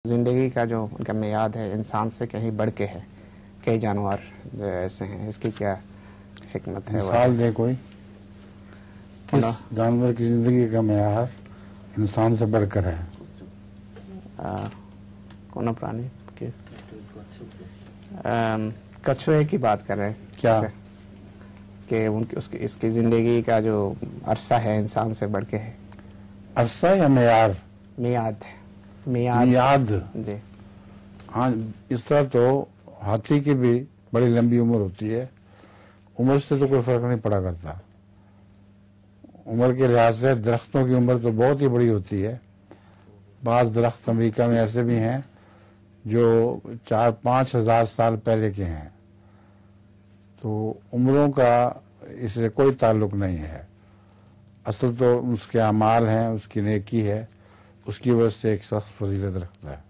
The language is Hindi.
जिंदगी का जो उनका मियाद है इंसान से कहीं बढ़ के है। कई जानवर जो ऐसे हैं, इसकी क्या हिकमत है? मिसाल दे कोई, किस जानवर की जिंदगी का मियार इंसान से बढ़कर है? कौन प्राणी की? कछुए की बात कर रहे हैं क्या कि उनकी उसकी इसकी जिंदगी का जो अरसा है इंसान से बढ़ के है। अरसा या मियार? मियाद मियाद जी। हाँ, इस तरह तो हाथी की भी बड़ी लंबी उम्र होती है। उम्र से तो कोई फर्क नहीं पड़ा करता। उम्र के लिहाज से दरख्तों की उम्र तो बहुत ही बड़ी होती है। बाज़ दरख्त अमेरिका में ऐसे भी हैं जो 4-5 हज़ार साल पहले के हैं। तो उम्रों का इससे कोई ताल्लुक नहीं है। असल तो उसके अमाल हैं, उसकी नेकी है, उसकी वजह से एक शख्स फजीलत रखता है।